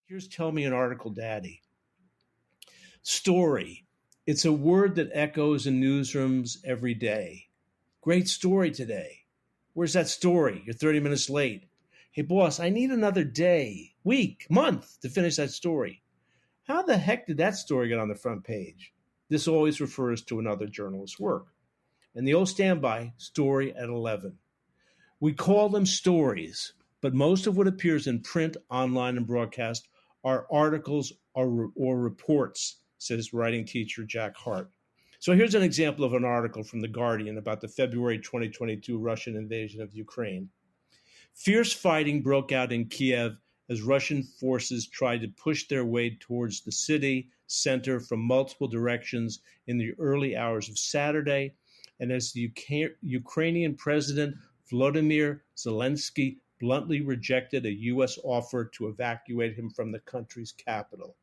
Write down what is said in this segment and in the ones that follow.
Here's Tell Me an Article Daddy. Story. It's a word that echoes in newsrooms every day. Great story today. Where's that story? You're 30 minutes late. Hey, boss, I need another day, week, month to finish that story. How the heck did that story get on the front page? This always refers to another journalist's work. And the old standby, story at 11. We call them stories, but most of what appears in print, online, and broadcast are articles or reports, says writing teacher Jack Hart. So here's an example of an article from The Guardian about the February 2022 Russian invasion of Ukraine. Fierce fighting broke out in Kiev as Russian forces tried to push their way towards the city center from multiple directions in the early hours of Saturday, and as the Ukrainian President Volodymyr Zelensky bluntly rejected a U.S. offer to evacuate him from the country's capital.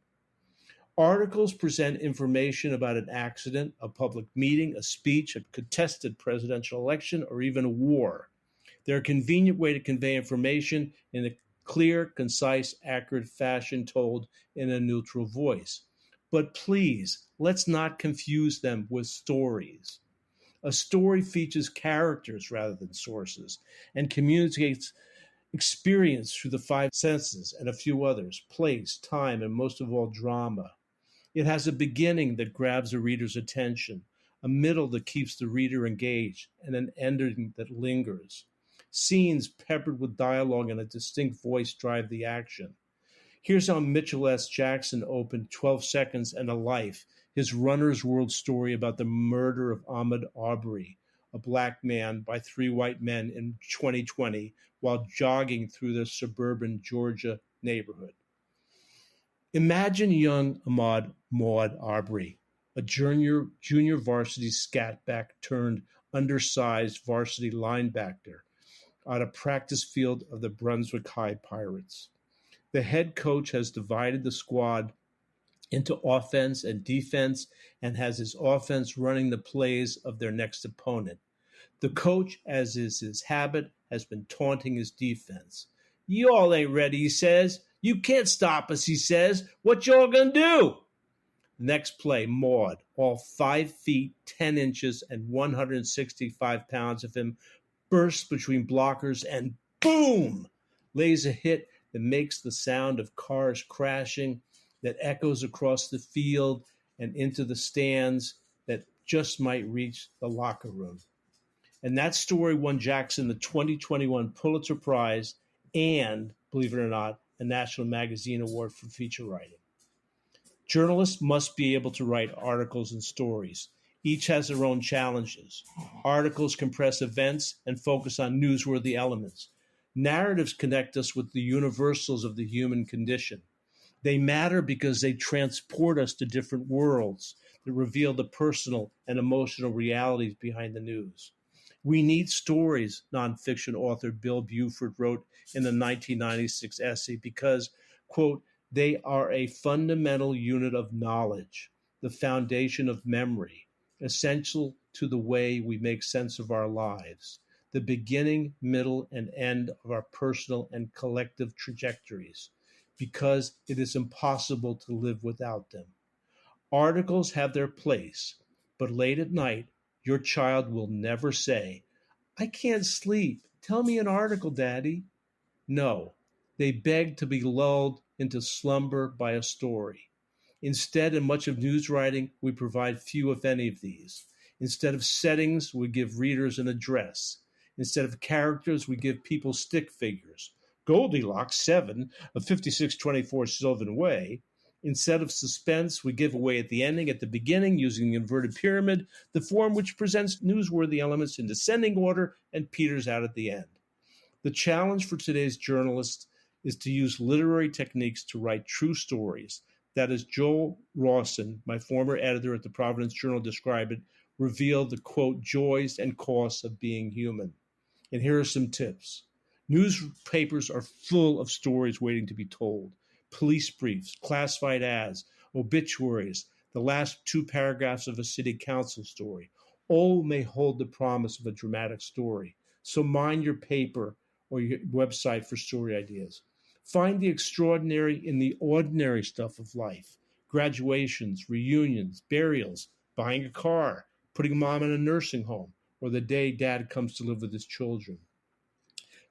Articles present information about an accident, a public meeting, a speech, a contested presidential election, or even a war. They're a convenient way to convey information in a clear, concise, accurate fashion told in a neutral voice. But please, let's not confuse them with stories. A story features characters rather than sources and communicates experience through the five senses and a few others: place, time, and most of all, drama. It has a beginning that grabs a reader's attention, a middle that keeps the reader engaged, and an ending that lingers. Scenes peppered with dialogue and a distinct voice drive the action. Here's how Mitchell S. Jackson opened 12 Seconds and a Life, his runner's world story about the murder of Ahmaud Arbery, a black man, by three white men in 2020 while jogging through their suburban Georgia neighborhood. Imagine young Ahmaud Arbery, a junior varsity scatback turned undersized varsity linebacker on a practice field of the Brunswick High Pirates. The head coach has divided the squad into offense and defense and has his offense running the plays of their next opponent. The coach, as is his habit, has been taunting his defense. "Y'all ain't ready," he says. "You can't stop us," he says. "What y'all gonna do?" Next play, Maud, all 5 feet, 10 inches, and 165 pounds of him, bursts between blockers and boom, lays a hit that makes the sound of cars crashing, that echoes across the field and into the stands, that just might reach the locker room. And that story won Jackson the 2021 Pulitzer Prize and, believe it or not, a National Magazine Award for feature writing. Journalists must be able to write articles and stories. Each has their own challenges. Articles compress events and focus on newsworthy elements. Narratives connect us with the universals of the human condition. They matter because they transport us to different worlds that reveal the personal and emotional realities behind the news. We need stories, nonfiction author Bill Buford wrote in a 1996 essay, because, quote, they are a fundamental unit of knowledge, the foundation of memory, essential to the way we make sense of our lives, the beginning, middle, and end of our personal and collective trajectories, because it is impossible to live without them. Articles have their place, but late at night, your child will never say, "I can't sleep. Tell me an article, Daddy." No, they beg to be lulled into slumber by a story. Instead, in much of news writing, we provide few, if any, of these. Instead of settings, we give readers an address. Instead of characters, we give people stick figures. Goldilocks 7 of 5624 Sylvan Way. Instead of suspense, we give away at the ending, at the beginning, using the inverted pyramid, the form which presents newsworthy elements in descending order and peters out at the end. The challenge for today's journalists is to use literary techniques to write true stories. That, as Joel Rawson, my former editor at the Providence Journal, described it, reveal the, quote, joys and costs of being human. And here are some tips. Newspapers are full of stories waiting to be told. Police briefs, classified ads, obituaries, the last 2 paragraphs of a city council story, all may hold the promise of a dramatic story. So mind your paper or your website for story ideas. Find the extraordinary in the ordinary stuff of life: graduations, reunions, burials, buying a car, putting mom in a nursing home, or the day dad comes to live with his children.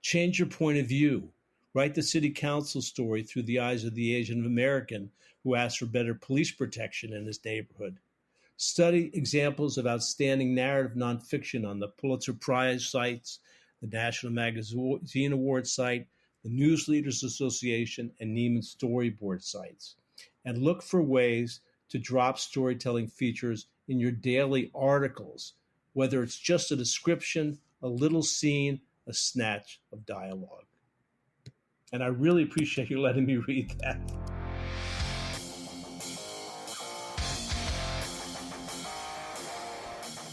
Change your point of view. Write the city council story through the eyes of the Asian American who asked for better police protection in his neighborhood. Study examples of outstanding narrative nonfiction on the Pulitzer Prize sites, the National Magazine Award site, the News Leaders Association, and Neiman Storyboard sites. And look for ways to drop storytelling features in your daily articles, whether it's just a description, a little scene, a snatch of dialogue. And I really appreciate you letting me read that.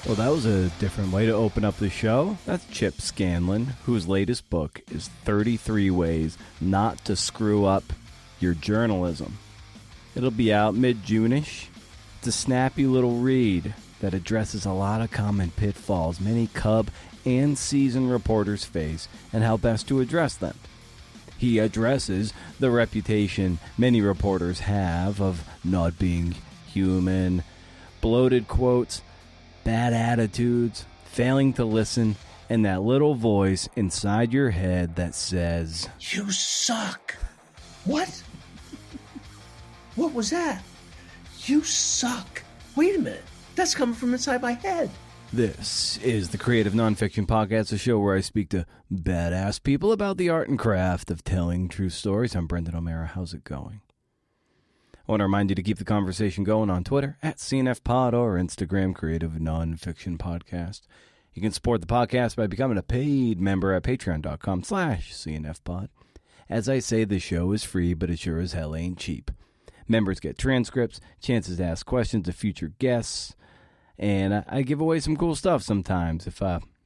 Well, that was a different way to open up the show. That's Chip Scanlan, whose latest book is 33 Ways Not to Screw Up Your Journalism. It'll be out mid-June-ish. It's a snappy little read that addresses a lot of common pitfalls many Cub and seasoned reporters face and how best to address them. He addresses the reputation many reporters have of not being human, bloated quotes, bad attitudes, failing to listen, and that little voice inside your head that says, "You suck." What? What was that? You suck. Wait a minute. That's coming from inside my head. This is the Creative Nonfiction Podcast, a show where I speak to badass people about the art and craft of telling true stories. I'm Brendan O'Mara. How's it going? I want to remind you to keep the conversation going on Twitter at CNFPod or Instagram Creative Nonfiction Podcast. You can support the podcast by becoming a paid member at patreon.com/CNFPod. As I say, the show is free, but it sure as hell ain't cheap. Members get transcripts, chances to ask questions of future guests, and I give away some cool stuff sometimes. If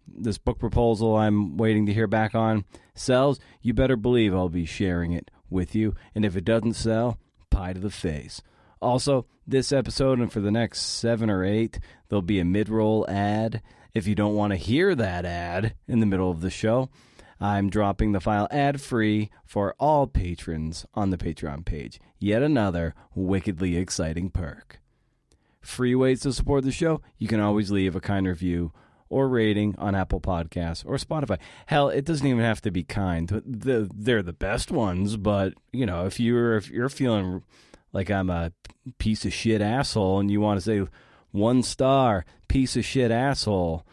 this book proposal I'm waiting to hear back on sells, you better believe I'll be sharing it with you. And if it doesn't sell, pie to the face. Also, this episode and for the next 7 or 8, there'll be a mid-roll ad. If you don't want to hear that ad in the middle of the show, I'm dropping the file ad-free for all patrons on the Patreon page. Yet another wickedly exciting perk. Free ways to support the show: you can always leave a kind review or rating on Apple Podcasts or Spotify. Hell, it doesn't even have to be kind. They're the best ones, but you know, if you're feeling like I'm a piece of shit asshole and you want to say 1 star piece of shit asshole,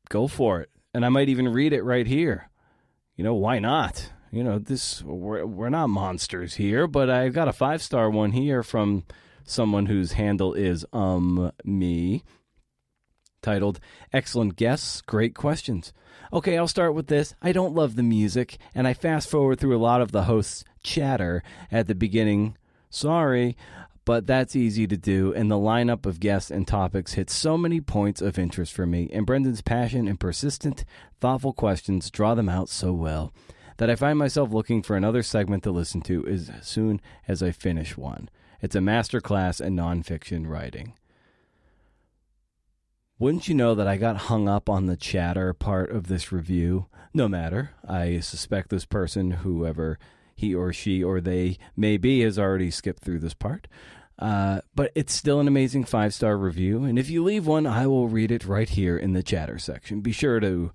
go for it. And I might even read it right here. You know, why not? You know, we're not monsters here, but I've got a 5-star one here from someone whose handle is me, titled, "Excellent guests, great questions." Okay, I'll start with this. I don't love the music, and I fast forward through a lot of the host's chatter at the beginning. Sorry, but that's easy to do, and the lineup of guests and topics hits so many points of interest for me, and Brendan's passion and persistent, thoughtful questions draw them out so well that I find myself looking for another segment to listen to as soon as I finish one. It's a masterclass in nonfiction writing. Wouldn't you know that I got hung up on the chatter part of this review? No matter. I suspect this person, whoever he or she or they may be, has already skipped through this part. But it's still an amazing 5-star review, and if you leave one, I will read it right here in the chatter section. Be sure to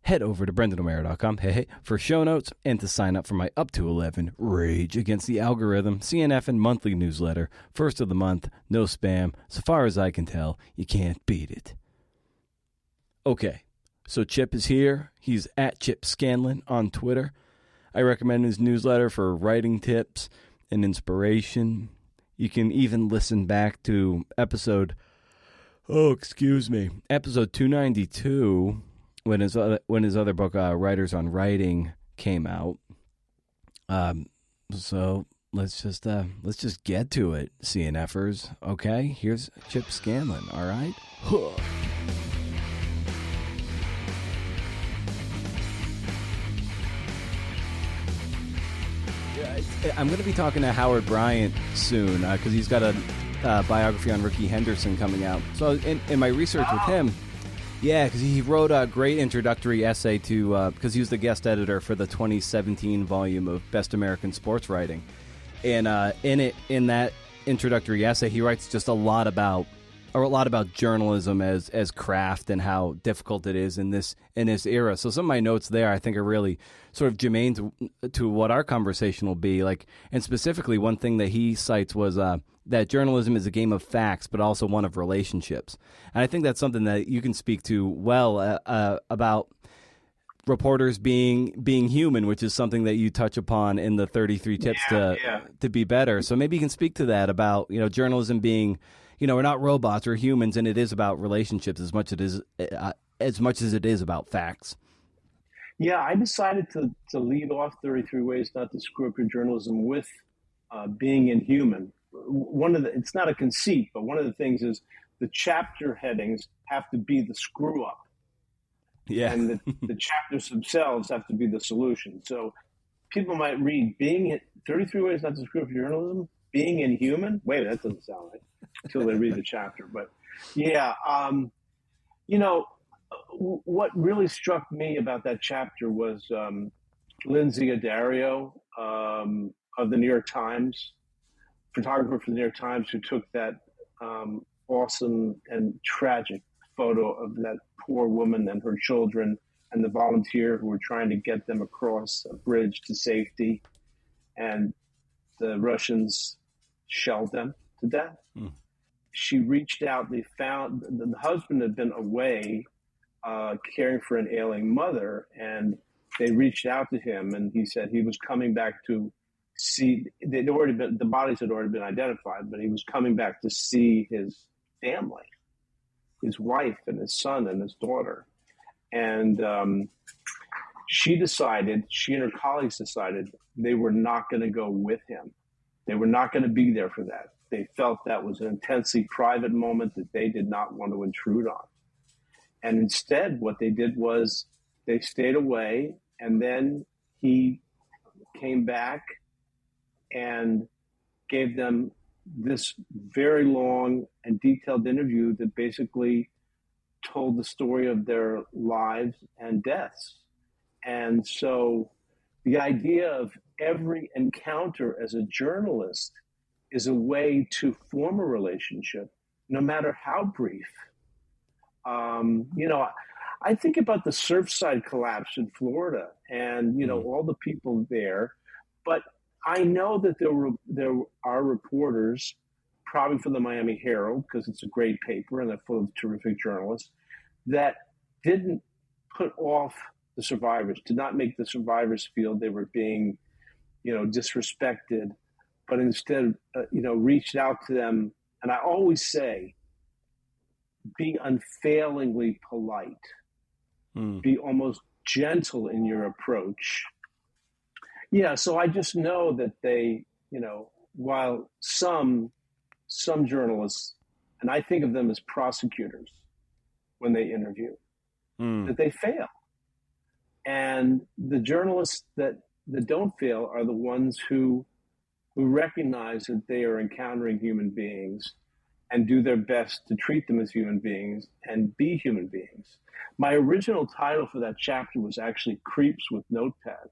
head over to BrendanO'Mara.com for show notes and to sign up for my up to 11 Rage Against the Algorithm CNF and monthly newsletter. First of the month, no spam. So far as I can tell, you can't beat it. Okay, so Chip is here. He's at Chip Scanlan on Twitter. I recommend his newsletter for writing tips and inspiration. You can even listen back to episode 292 when his other book, Writers on Writing, came out. So let's just get to it, CNFers. Okay, here's Chip Scanlan. All right. I'm going to be talking to Howard Bryant soon because he's got a biography on Rickey Henderson coming out. So in my research with him, Yeah, because he wrote a great introductory essay to, because he was the guest editor for the 2017 volume of Best American Sports Writing. And in that introductory essay, he writes just a lot about journalism as craft and how difficult it is in this era. So some of my notes there, I think, are really sort of germane to what our conversation will be like. And specifically, one thing that he cites was that journalism is a game of facts, but also one of relationships. And I think that's something that you can speak to well about reporters being human, which is something that you touch upon in the 33 tips to be better. So maybe you can speak to that about, journalism being, we're not robots, we're humans, and it is about relationships as much as it is about facts. Yeah, I decided to lead off 33 Ways Not to Screw Up Your Journalism with being inhuman. It's not a conceit, but one of the things is the chapter headings have to be the screw up. Yeah. And the chapters themselves have to be the solution. So people might read 33 Ways Not to Screw Up Your Journalism, being inhuman. Wait, that doesn't sound right until they read the chapter. But yeah, what really struck me about that chapter was Lindsay Addario of the New York Times, photographer for the New York Times, who took that awesome and tragic photo of that poor woman and her children and the volunteer who were trying to get them across a bridge to safety, and the Russians shelled them to death. She reached out. They found the husband had been away caring for an ailing mother, and they reached out to him, and he said he was coming back to see. The bodies had already been identified, but he was coming back to see his family, his wife and his son and his daughter. And she and her colleagues decided they were not going to go with him. They were not going to be there for that. They felt that was an intensely private moment that they did not want to intrude on. And instead, what they did was they stayed away, and then he came back and gave them this very long and detailed interview that basically told the story of their lives and deaths. And so the idea of every encounter as a journalist is a way to form a relationship, no matter how brief. I think about the Surfside collapse in Florida and, all the people there, but I know that there are reporters, probably for the Miami Herald, because it's a great paper and they're full of terrific journalists, that didn't put off the survivors, did not make the survivors feel they were being, disrespected, but instead, reached out to them. And I always say, be unfailingly polite, be almost gentle in your approach. Yeah, so I just know that they, while some journalists, and I think of them as prosecutors when they interview, that they fail. And the journalists that don't fail are the ones who recognize that they are encountering human beings and do their best to treat them as human beings and be human beings. My original title for that chapter was actually Creeps with Notepads,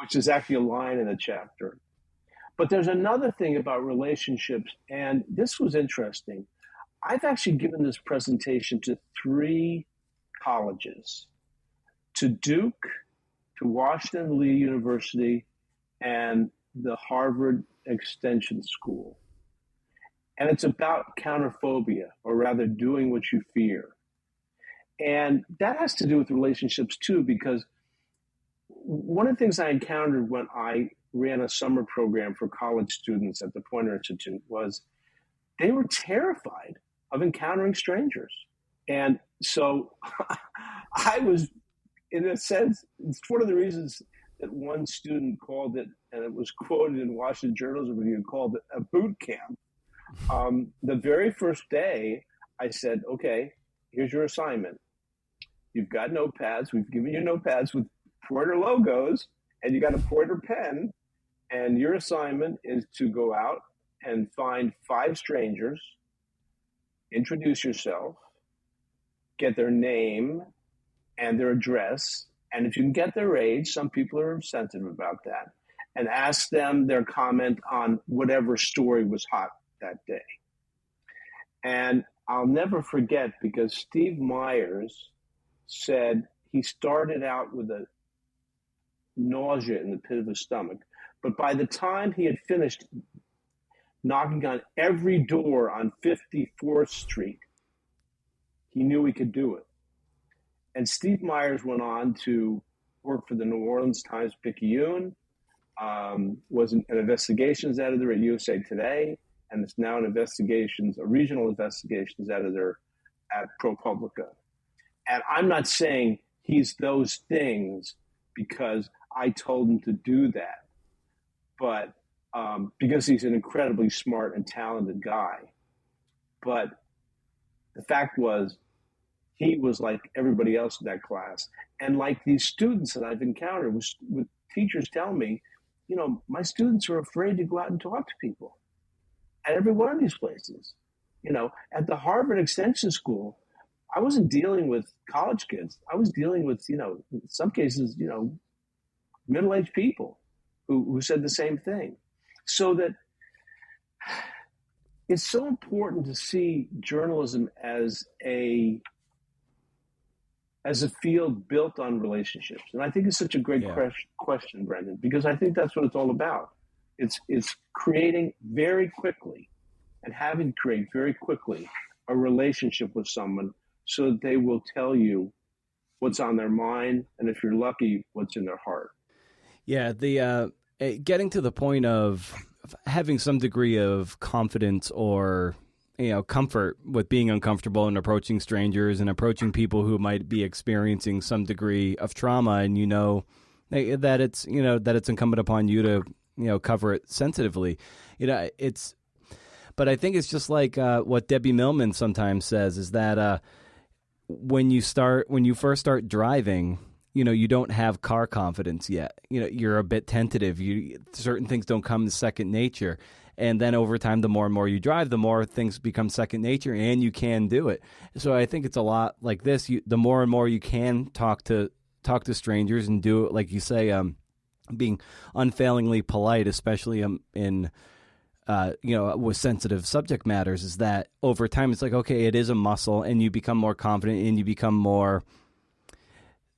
which is actually a line in the chapter. But there's another thing about relationships, and this was interesting. I've actually given this presentation to 3 colleges, to Duke, to Washington Lee University, and the Harvard Extension School. And it's about counterphobia, or rather doing what you fear. And that has to do with relationships too, because one of the things I encountered when I ran a summer program for college students at the Poynter Institute was they were terrified of encountering strangers. And so I was, in a sense, it's one of the reasons that one student called it, and it was quoted in Washington Journalism Review, called it a boot camp. The very first day, I said, okay, here's your assignment. You've got notepads. We've given you notepads with Pointer logos, and you got a Pointer pen. And your assignment is to go out and find 5 strangers, introduce yourself, get their name and their address, and if you can get their age, some people are sensitive about that, and ask them their comment on whatever story was hot that day. And I'll never forget, because Steve Myers said he started out with a nausea in the pit of his stomach, but by the time he had finished knocking on every door on 54th Street, he knew he could do it. And Steve Myers went on to work for the New Orleans Times-Picayune, was an investigations editor at USA Today, and is now a regional investigations editor at ProPublica. And I'm not saying he's those things because I told him to do that, but because he's an incredibly smart and talented guy. But the fact was, he was like everybody else in that class. And like these students that I've encountered with teachers tell me, my students are afraid to go out and talk to people at every one of these places. At the Harvard Extension School, I wasn't dealing with college kids. I was dealing with, in some cases, middle-aged people who said the same thing. So that it's so important to see journalism as a field built on relationships. And I think it's such a great question, Brendan, because I think that's what it's all about. It's creating very quickly and having to create very quickly a relationship with someone so that they will tell you what's on their mind, and if you're lucky, what's in their heart. Yeah, the getting to the point of having some degree of confidence or comfort with being uncomfortable and approaching strangers and approaching people who might be experiencing some degree of trauma, and that it's incumbent upon you to cover it sensitively. But I think it's just like what Debbie Millman sometimes says is that when you first start driving, you don't have car confidence yet. You're a bit tentative. Certain things don't come as second nature. And then over time, the more and more you drive, the more things become second nature, and you can do it. So I think it's a lot like this. The more and more you can talk to strangers and do it, like you say, being unfailingly polite, especially in with sensitive subject matters, is that over time it's like, okay, it is a muscle, and you become more confident and you become more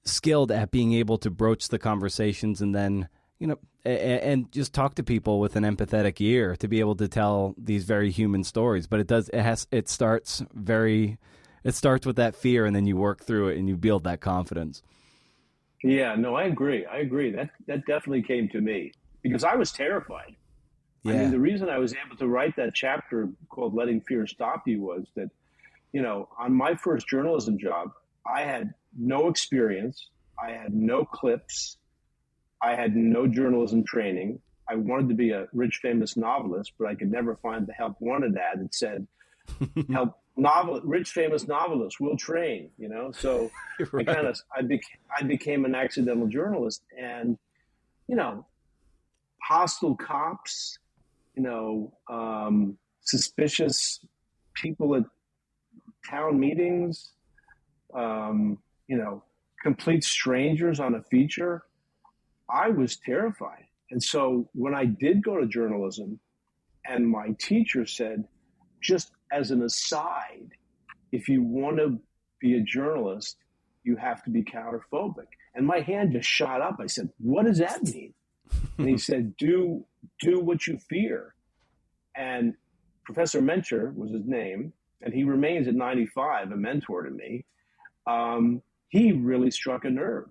skilled at being able to broach the conversations and then and just talk to people with an empathetic ear to be able to tell these very human stories. But it starts with that fear, and then you work through it and you build that confidence. Yeah, no, I agree. That definitely came to me because I was terrified. Yeah. I mean, the reason I was able to write that chapter called Letting Fear Stop You was that, on my first journalism job, I had no experience. I had no clips. I had no journalism training. I wanted to be a rich, famous novelist, but I could never find the help wanted ad that said, rich, famous novelists will train, So right. I became an accidental journalist, and, hostile cops, suspicious people at town meetings, complete strangers on a feature. I was terrified. And so when I did go to journalism, and my teacher said, just as an aside, if you want to be a journalist, you have to be counterphobic. And my hand just shot up. I said, what does that mean? And he said, do what you fear. And Professor Mencher was his name, and he remains at 95, a mentor to me. He really struck a nerve.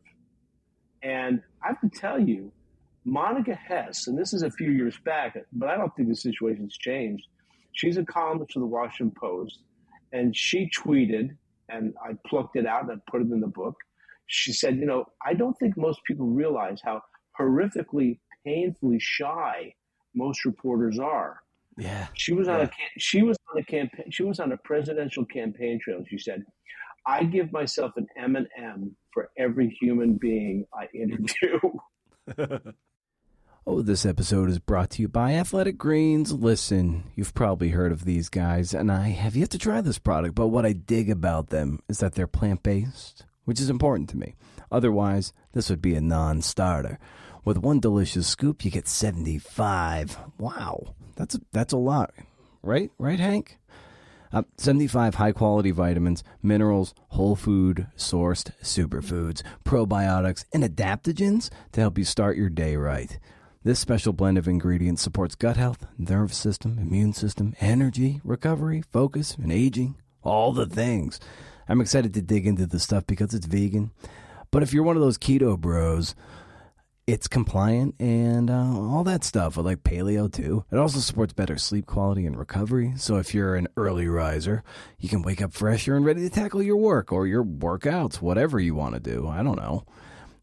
And I have to tell you, Monica Hess, and this is a few years back, but I don't think the situation's changed. She's a columnist for the Washington Post, and she tweeted, and I plucked it out and I put it in the book. She said, I don't think most people realize how horrifically, painfully shy most reporters are. Yeah. She was on a presidential campaign trail. She said, I give myself an M&M for every human being I interview. Oh, this episode is brought to you by Athletic Greens. Listen, you've probably heard of these guys, and I have yet to try this product, but what I dig about them is that they're plant-based, which is important to me. Otherwise, this would be a non-starter. With one delicious scoop, you get 75. Wow, that's a lot. Right, Hank? 75 high-quality vitamins, minerals, whole food, sourced superfoods, probiotics, and adaptogens to help you start your day right. This special blend of ingredients supports gut health, nervous system, immune system, energy, recovery, focus, and aging. All the things. I'm excited to dig into this stuff because it's vegan. But if you're one of those keto bros, it's compliant and all that stuff, like paleo too. It also supports better sleep quality and recovery. So if you're an early riser, you can wake up fresher and ready to tackle your work or your workouts, whatever you want to do. I don't know.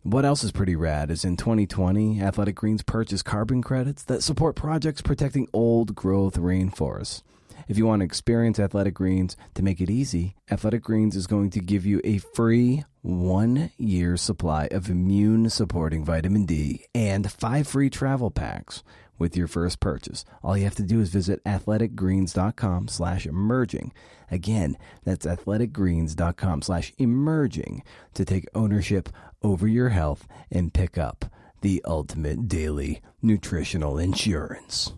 What else is pretty rad is in 2020, Athletic Greens purchased carbon credits that support projects protecting old growth rainforests. If you want to experience Athletic Greens, to make it easy, Athletic Greens is going to give you a free 1-year supply of immune-supporting vitamin D and 5 free travel packs with your first purchase. All you have to do is visit athleticgreens.com/emerging. Again, that's athleticgreens.com/emerging to take ownership over your health and pick up the ultimate daily nutritional insurance.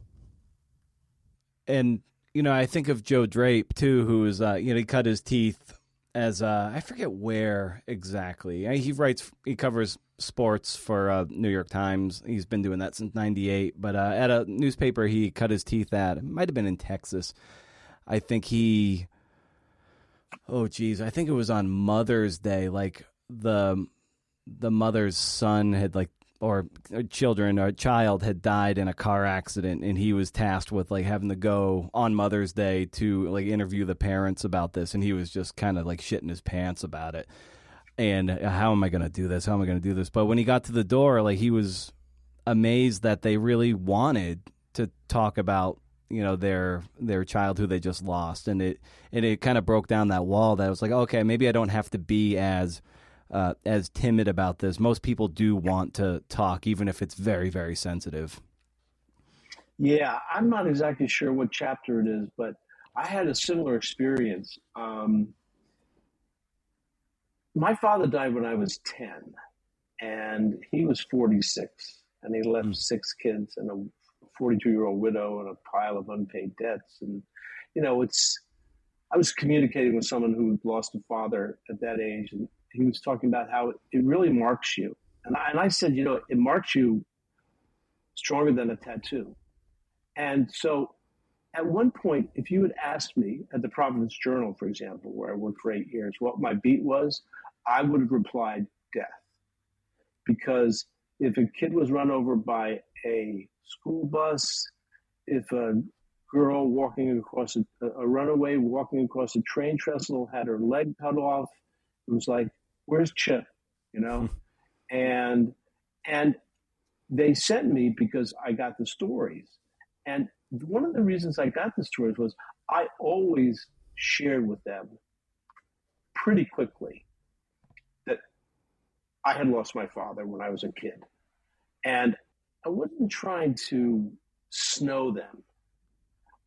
And, I think of Joe Drape, too, who is, he cut his teeth as, I forget where exactly. He covers sports for New York Times. He's been doing that since 98. But at a newspaper he cut his teeth at, it might have been in Texas. I think I think it was on Mother's Day, like the mother's son had or child had died in a car accident, and he was tasked with having to go on Mother's Day to interview the parents about this, and he was just kind of shitting his pants about it. And how am I going to do this? How am I going to do this? But when he got to the door, he was amazed that they really wanted to talk about their child who they just lost, and it kind of broke down that wall that it was like, okay, maybe I don't have to be as timid about this. Most people do want to talk, even if it's very, very sensitive. Yeah, I'm not exactly sure what chapter it is, but I had a similar experience. My father died when I was 10, and he was 46, and he left 6 kids and a 42-year-old widow and a pile of unpaid debts. And, I was communicating with someone who lost a father at that age, and he was talking about how it really marks you. And I said, it marks you stronger than a tattoo. And so at one point, if you had asked me at the Providence Journal, for example, where I worked for 8 years, what my beat was, I would have replied death. Because if a kid was run over by a school bus, if a girl a runaway walking across a train trestle had her leg cut off, it was like, where's Chip? And they sent me because I got the stories. And one of the reasons I got the stories was I always shared with them pretty quickly that I had lost my father when I was a kid. And I wasn't trying to snow them.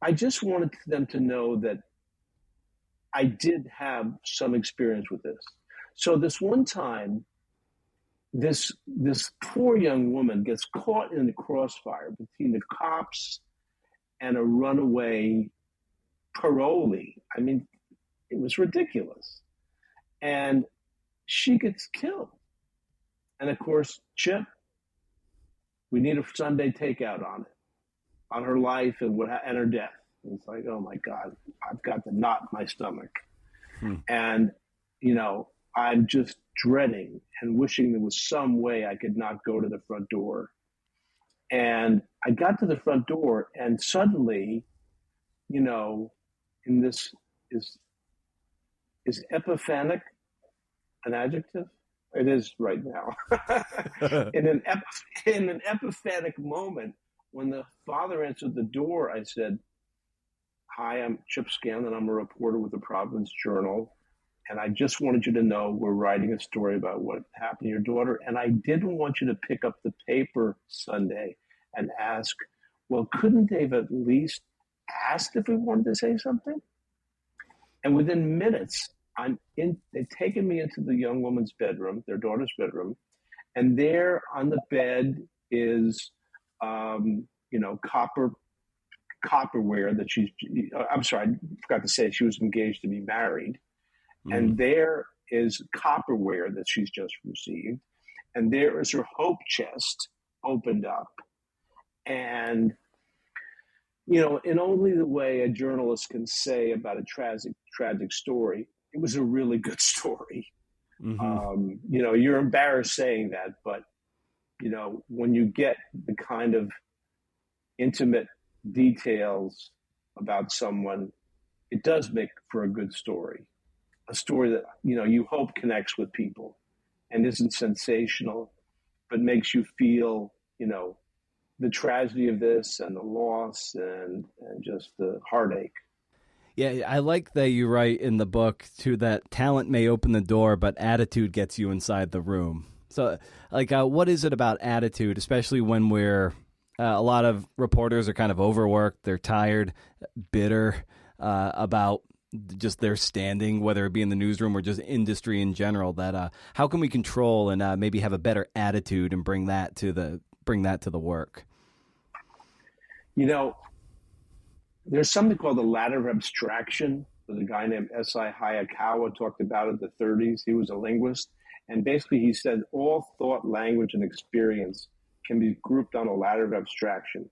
I just wanted them to know that I did have some experience with this. So this one time, this poor young woman gets caught in the crossfire between the cops and a runaway parolee. I mean, it was ridiculous. And she gets killed. And of course, Chip, we need a Sunday takeout on her life and her death. And it's like, oh my God, I've got the knot in my stomach. And, I'm just dreading and wishing there was some way I could not go to the front door. And I got to the front door, and suddenly, in this is epiphanic an adjective? It is right now. in an epiphanic moment, when the father answered the door, I said, "Hi, I'm Chip Scanlan. I'm a reporter with the Providence Journal. And I just wanted you to know we're writing a story about what happened to your daughter. And I didn't want you to pick up the paper Sunday and ask, well, couldn't they have at least asked if we wanted to say something? And within minutes, they've taken me into the young woman's bedroom, their daughter's bedroom, and there on the bed is, copperware that I'm sorry, I forgot to say she was engaged to be married. And there is copperware that she's just received. And there is her hope chest opened up. And, in only the way a journalist can say about a tragic story, it was a really good story. You're embarrassed saying that, but, when you get the kind of intimate details about someone, it does make for a good story. A story that, you hope connects with people and isn't sensational, but makes you feel, the tragedy of this and the loss and just the heartache. Yeah, I like that you write in the book, too, that talent may open the door, but attitude gets you inside the room. So, what is it about attitude, especially when we're a lot of reporters are kind of overworked, they're tired, bitter about just their standing, whether it be in the newsroom or just industry in general, that how can we control and maybe have a better attitude and bring that to the work? There's something called the ladder of abstraction that a guy named S.I. Hayakawa talked about in the 30s. He was a linguist. And basically he said all thought, language, and experience can be grouped on a ladder of abstraction.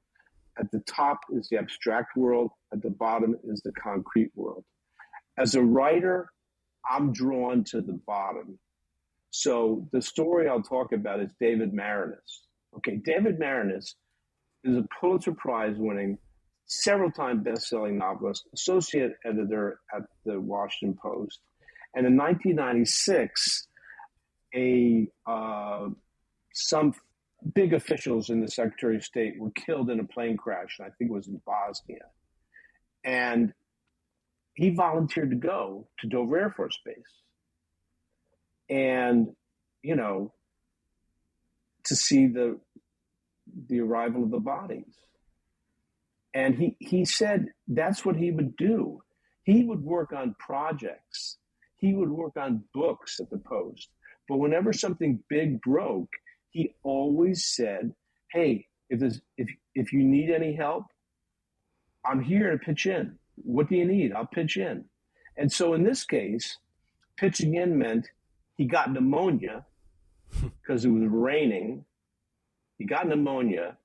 At the top is the abstract world. At the bottom is the concrete world. As a writer, I'm drawn to the bottom. So the story I'll talk about is David Maraniss. Okay, David Maraniss is a Pulitzer Prize winning, several-time best-selling novelist, associate editor at the Washington Post. And in 1996, some big officials in the Secretary of State were killed in a plane crash, and I think it was in Bosnia. And he volunteered to go to Dover Air Force Base. And, to see the arrival of the bodies. And he said that's what he would do. He would work on projects. He would work on books at the Post. But whenever something big broke, he always said, hey, if you need any help, I'm here to pitch in. What do you need? I'll pitch in. And so in this case, pitching in meant he got pneumonia because it was raining. He got pneumonia.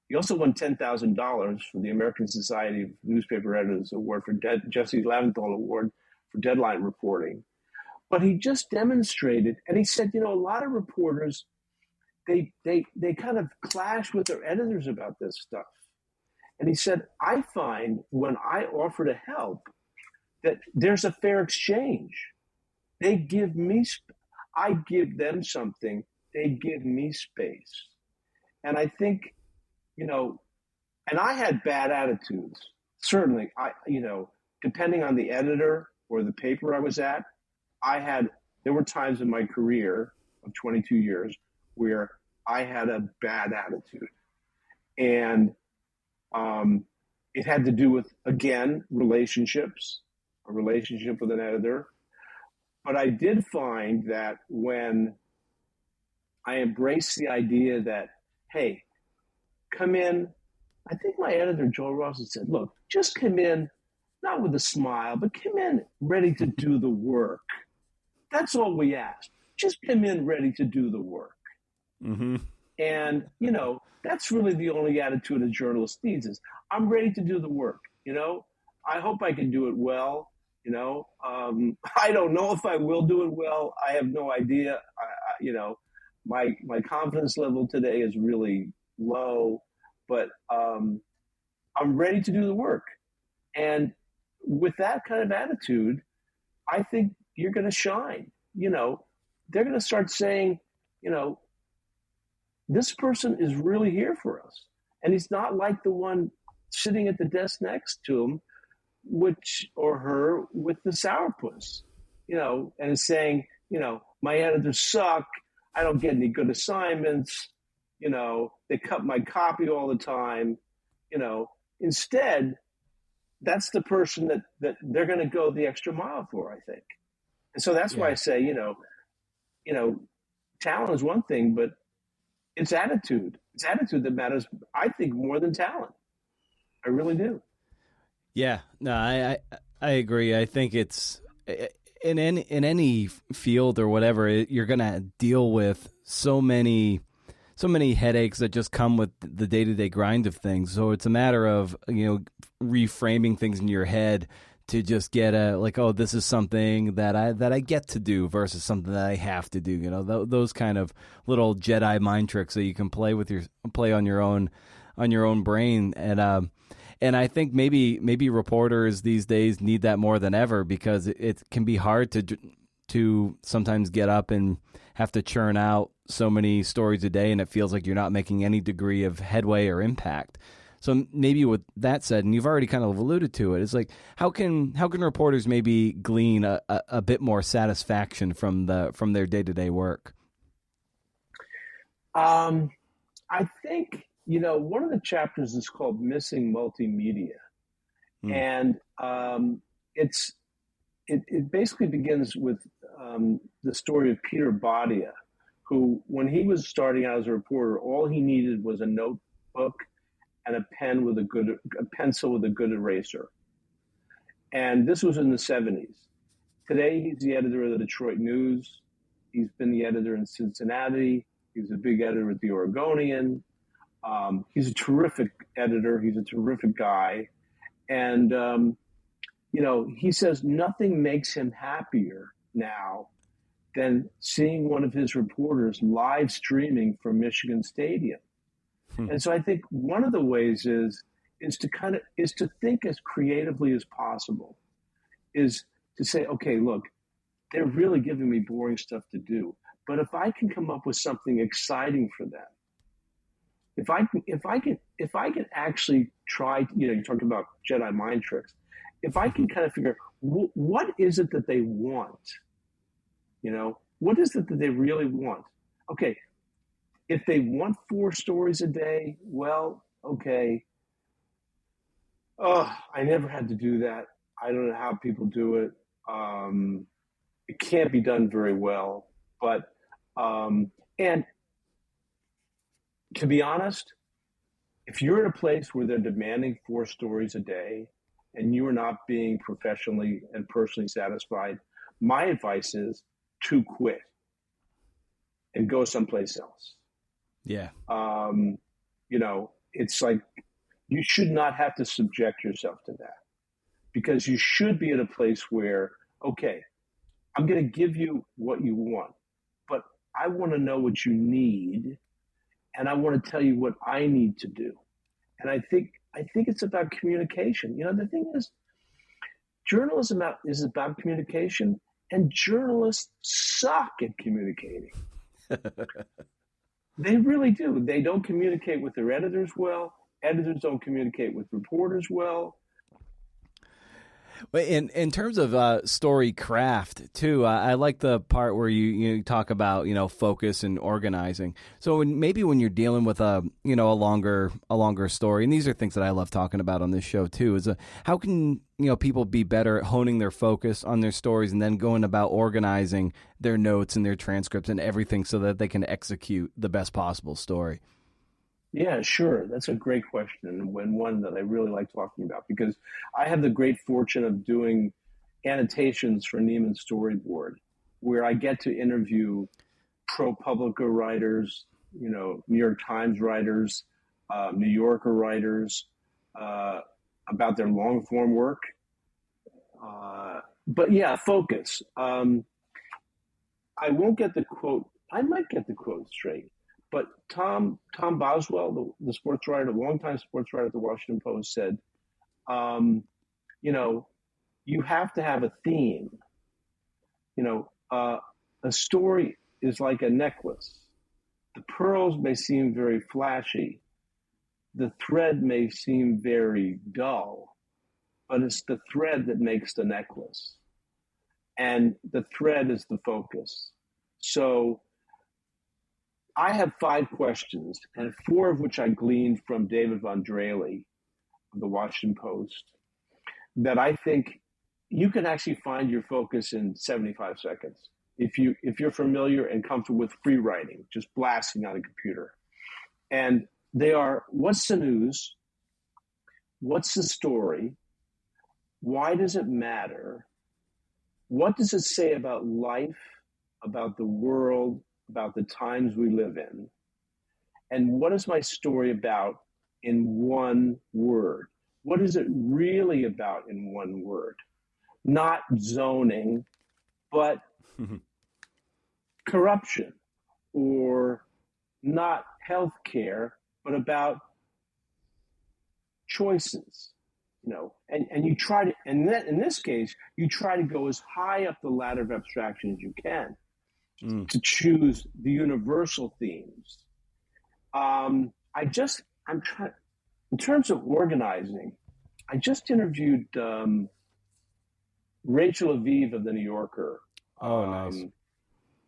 He also won $10,000 for the American Society of Newspaper Editors Award for Jesse Leventhal Award for deadline reporting. But he just demonstrated, and he said, a lot of reporters, they kind of clash with their editors about this stuff. And he said, I find when I offer to help that there's a fair exchange. They give me, I give them something, they give me space. And I think, and I had bad attitudes. Certainly, depending on the editor or the paper I was at, there were times in my career of 22 years where I had a bad attitude. And it had to do with, again, relationships, a relationship with an editor. But I did find that when I embraced the idea that, hey, come in, I think my editor, Joel Ross, said, look, just come in, not with a smile, but come in ready to do the work. That's all we ask. Just come in ready to do the work. Mm-hmm. And, that's really the only attitude a journalist needs is, I'm ready to do the work. I hope I can do it well. I don't know if I will do it well. I have no idea. My confidence level today is really low, but I'm ready to do the work. And with that kind of attitude, I think you're going to shine. They're going to start saying, this person is really here for us. And he's not like the one sitting at the desk next to him, or her with the sourpuss, and is saying, my editors suck. I don't get any good assignments. They cut my copy all the time. Instead, that's the person that they're going to go the extra mile for, I think. And so that's why I Yeah. say, talent is one thing, but it's attitude. It's attitude that matters, I think, more than talent. I really do. Yeah, no, I agree. I think it's in any field or whatever, you're gonna deal with so many headaches that just come with the day to day grind of things. So it's a matter of reframing things in your head to just get a like, oh, this is something that I get to do versus something that I have to do. Those kind of little Jedi mind tricks that you can play on your own brain. And I think maybe reporters these days need that more than ever, because it can be hard to sometimes get up and have to churn out so many stories a day, and it feels like you're not making any degree of headway or impact. So maybe with that said, and you've already kind of alluded to it, it's like how can reporters maybe glean a bit more satisfaction from their day-to-day work? I think, one of the chapters is called Missing Multimedia. Hmm. And it basically begins with the story of Peter Badia, who, when he was starting out as a reporter, all he needed was a notebook and a pencil with a good eraser. And this was in the 70s. Today, he's the editor of the Detroit News. He's been the editor in Cincinnati. He's a big editor at the Oregonian. He's a terrific editor. He's a terrific guy. And, he says nothing makes him happier now than seeing one of his reporters live streaming from Michigan Stadium. Hmm. And so I think one of the ways is to think as creatively as possible, is to say, okay, look, they're really giving me boring stuff to do, but if I can come up with something exciting for them, if I can actually try, you talked about Jedi mind tricks. If I can kind of figure what is it that they want, what is it that they really want? Okay, if they want 4 stories a day, well, okay. Oh, I never had to do that. I don't know how people do it. It can't be done very well, but and to be honest, if you're in a place where they're demanding 4 stories a day and you are not being professionally and personally satisfied, my advice is to quit and go someplace else. Yeah. It's like you should not have to subject yourself to that, because you should be in a place where, okay, I'm going to give you what you want, but I want to know what you need, and I want to tell you what I need to do. And I think it's about communication. The thing is, journalism is about communication, and journalists suck at communicating. They really do. They don't communicate with their editors well. Editors don't communicate with reporters well. But in terms of story craft too, I like the part where you talk about focus and organizing. So maybe when you're dealing with a longer story, and these are things that I love talking about on this show too, is how can people be better at honing their focus on their stories and then going about organizing their notes and their transcripts and everything so that they can execute the best possible story. Yeah, sure. That's a great question, and one that I really like talking about, because I have the great fortune of doing annotations for Neiman's Storyboard, where I get to interview ProPublica writers, New York Times writers, New Yorker writers, about their long form work. But yeah, focus. I won't get the quote. I might get the quote straight, but Tom Boswell, the sports writer, longtime sports writer at the Washington Post, said, you have to have a theme. A story is like a necklace. The pearls may seem very flashy. The thread may seem very dull, but it's the thread that makes the necklace. And the thread is the focus. So I have 5 questions, and 4 of which I gleaned from David Von Draley of the Washington Post, that I think you can actually find your focus in 75 seconds. If you're familiar and comfortable with free writing, just blasting on a computer. And they are: what's the news? What's the story? Why does it matter? What does it say about life, about the world, about the times we live in? And what is my story about in one word? What is it really about in one word? Not zoning, but corruption, or not healthcare, but about choices. And you try to, and then in this case, you try to go as high up the ladder of abstraction as you can to choose the universal themes. I'm trying, in terms of organizing, I just interviewed Rachel Aviv of the New Yorker. Oh, nice.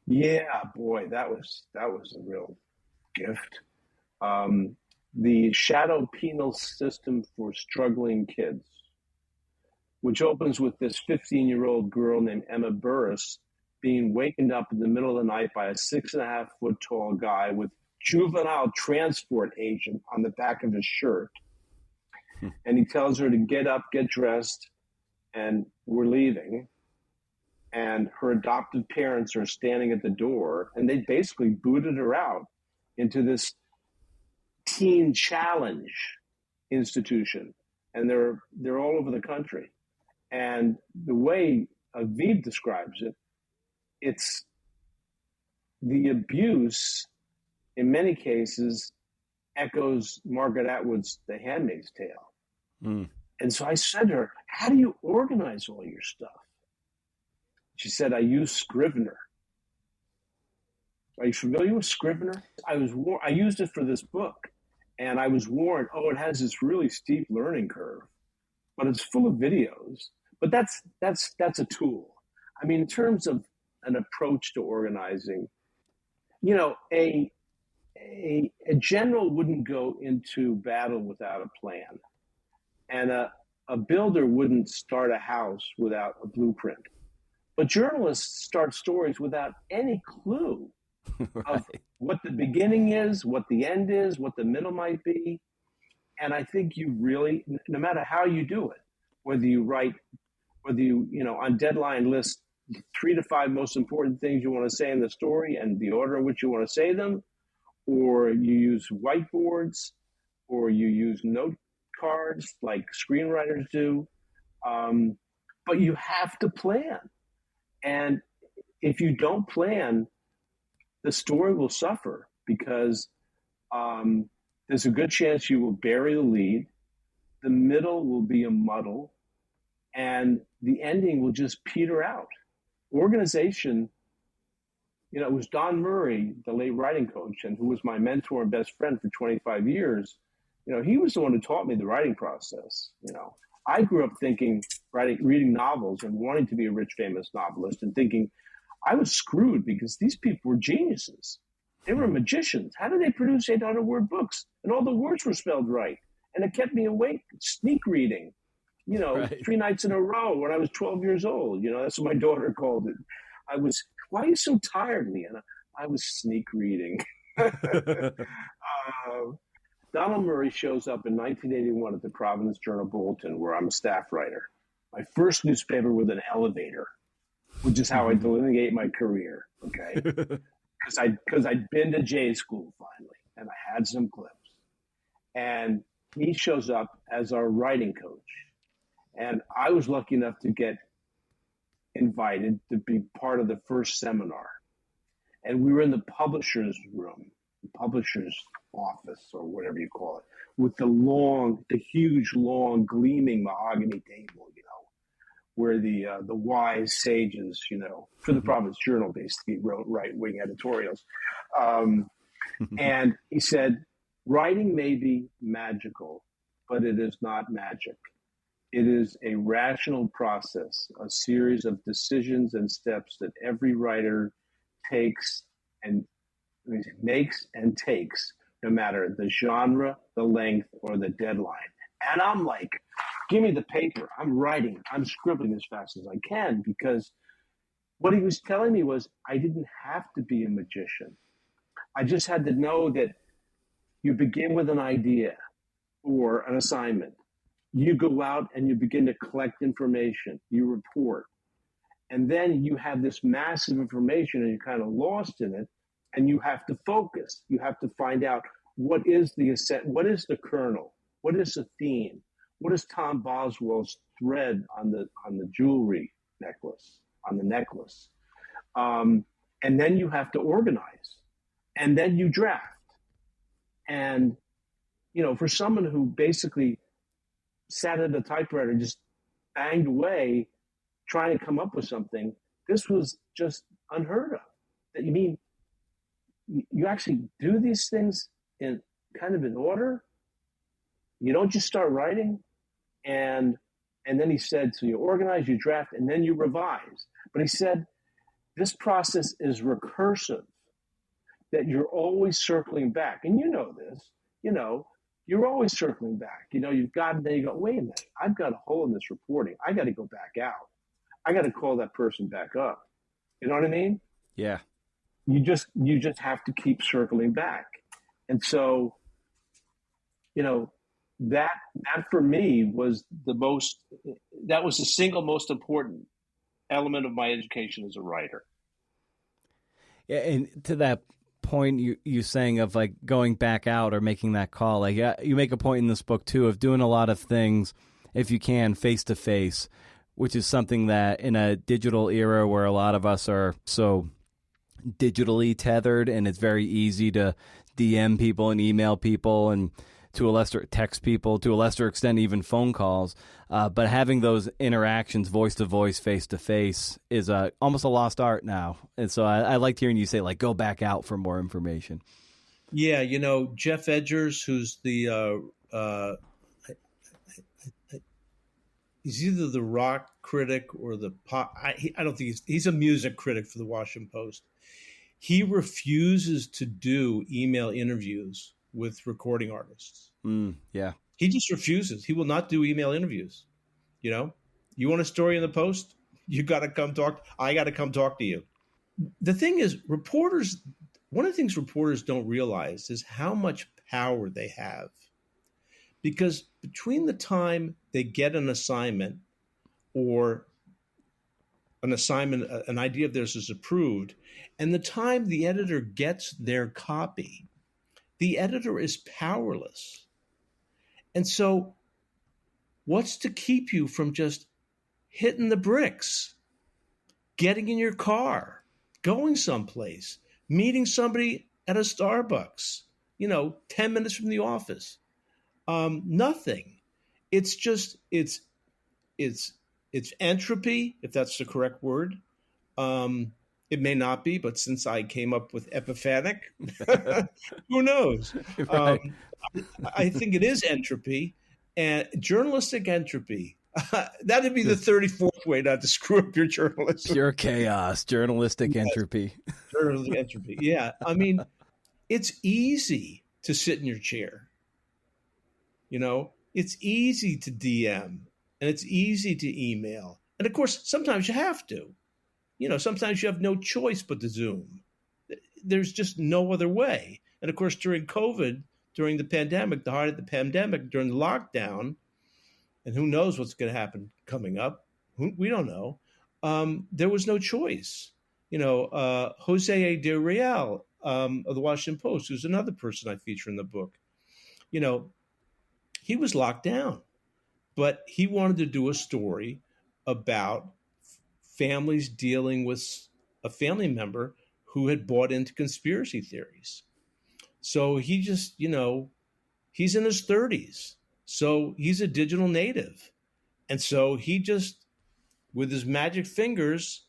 Yeah, boy, that was a real gift. The shadow penal system for struggling kids, which opens with this 15-year-old girl named Emma Burris being wakened up in the middle of the night by a 6.5-foot tall guy with juvenile transport agent on the back of his shirt. And he tells her to get up, get dressed, and we're leaving. And her adoptive parents are standing at the door, and they basically booted her out into this teen challenge institution. And they're all over the country. And the way Aviv describes it, it's the abuse, in many cases, echoes Margaret Atwood's The Handmaid's Tale. And so I said to her, how do you organize all your stuff? She said, I use Scrivener. Are you familiar with Scrivener? I used it for this book, and I was warned, it has this really steep learning curve, but it's full of videos. But that's a tool. I mean, in terms of an approach to organizing, a general wouldn't go into battle without a plan, and a builder wouldn't start a house without a blueprint. But journalists start stories without any clue of what the beginning is, what the end is, what the middle might be. And I think you really, no matter how you do it, whether you on deadline list 3 to 5 most important things you want to say in the story and the order in which you want to say them, or you use whiteboards, or you use note cards like screenwriters do. But you have to plan. And if you don't plan, the story will suffer because there's a good chance you will bury the lead. The middle will be a muddle, and the ending will just peter out. Organization, it was Don Murray, the late writing coach, and who was my mentor and best friend for 25 years. He was the one who taught me the writing process. I grew up reading novels and wanting to be a rich, famous novelist, and thinking I was screwed because these people were geniuses. They were magicians. How did they produce 800-word books? And all the words were spelled right. And it kept me awake, sneak reading, right. 3 nights in a row when I was 12 years old. That's what my daughter called it. Why are you so tired, Leanna? I was sneak reading. Donald Murray shows up in 1981 at the Providence Journal Bulletin, where I'm a staff writer. My first newspaper with an elevator, which is how I delineate my career, okay? Because I'd been to J school finally, and I had some clips. And he shows up as our writing coach. And I was lucky enough to get invited to be part of the first seminar. And we were in the publisher's room, the publisher's office, or whatever you call it, with the huge, long, gleaming mahogany table, where the wise sages, for the Providence Journal, basically wrote right-wing editorials. And he said, writing may be magical, but it is not magic. It is a rational process, a series of decisions and steps that every writer takes and makes and takes, no matter the genre, the length, or the deadline. And I'm like, give me the paper. I'm writing. I'm scribbling as fast as I can, because what he was telling me was I didn't have to be a magician. I just had to know that you begin with an idea or an assignment. You go out and you begin to collect information. You report. And then you have this massive information and you're kind of lost in it, and you have to focus. You have to find out what is the kernel, what is the theme, what is Tom Boswell's thread on the jewelry necklace, on the necklace, and then you have to organize, and then you draft. And for someone who basically sat at a typewriter and just banged away trying to come up with something, this was just unheard of. That you actually do these things in order. You don't just start writing, and then he said, so you organize, you draft, and then you revise. But he said this process is recursive, that you're always circling back. And this, you're always circling back. You've got, and then you go, wait a minute, I've got a hole in this reporting. I got to go back out. I got to call that person back up. You know what I mean? Yeah. You just have to keep circling back. And so, that for me was that was the single most important element of my education as a writer. Yeah. And to that point you saying of like going back out or making that call, like you make a point in this book too of doing a lot of things, if you can, face to face, which is something that in a digital era where a lot of us are so digitally tethered, and it's very easy to DM people and email people, and to a lesser text people, to a lesser extent even phone calls. But having those interactions, voice to voice, face to face, is almost a lost art now. And so I liked hearing you say, like, go back out for more information. Yeah, Jeff Edgers, who's the he's either the rock critic or the pop. I don't think he's a music critic for the Washington Post. He refuses to do email interviews with recording artists. Yeah. He just refuses. He will not do email interviews. You want a story in the Post? You got to come talk. I got to come talk to you. The thing is, one of the things reporters don't realize is how much power they have. Because between the time they get an assignment or an idea of theirs is approved, and the time the editor gets their copy, the editor is powerless. And so what's to keep you from just hitting the bricks, getting in your car, going someplace, meeting somebody at a Starbucks, 10 minutes from the office? Nothing. It's just, it's entropy, if that's the correct word. It may not be, but since I came up with epiphanic, who knows? Right. I think it is entropy, and journalistic entropy. That'd be the 34th way not to screw up your journalism. Pure chaos, journalistic entropy. Journalistic entropy. Yeah. I mean, it's easy to sit in your chair. It's easy to DM, and it's easy to email. And of course, sometimes you have to. Sometimes you have no choice but to Zoom. There's just no other way. And of course, during COVID, during the pandemic, the height of the pandemic, during the lockdown, and who knows what's going to happen coming up, we don't know, there was no choice. Jose A. De Real of the Washington Post, who's another person I feature in the book, he was locked down, but he wanted to do a story about families dealing with a family member who had bought into conspiracy theories. So he just, he's in his 30s. So he's a digital native. And so he just, with his magic fingers,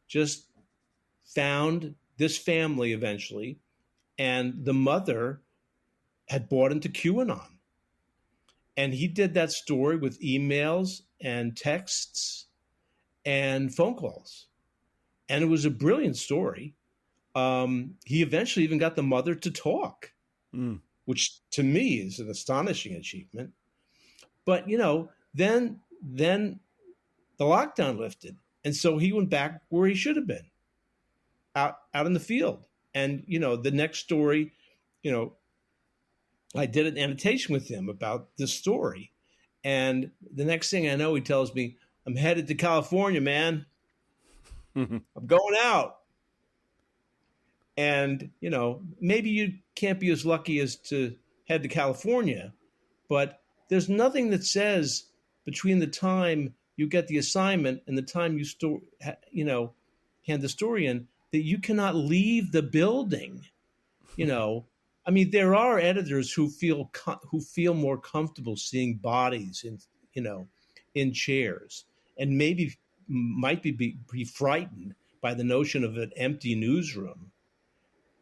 just found this family eventually. And the mother had bought into QAnon. And he did that story with emails and texts and phone calls. And it was a brilliant story. He eventually even got the mother to talk, which to me is an astonishing achievement. But then the lockdown lifted, and so he went back where he should have been, out in the field. And the next story, I did an annotation with him about this story, and the next thing I know, he tells me, "I'm headed to California, man. I'm going out." And maybe you can't be as lucky as to head to California, but there's nothing that says between the time you get the assignment and the time hand the story in that you cannot leave the building. I mean, there are editors who feel more comfortable seeing bodies in chairs, and maybe might be frightened by the notion of an empty newsroom.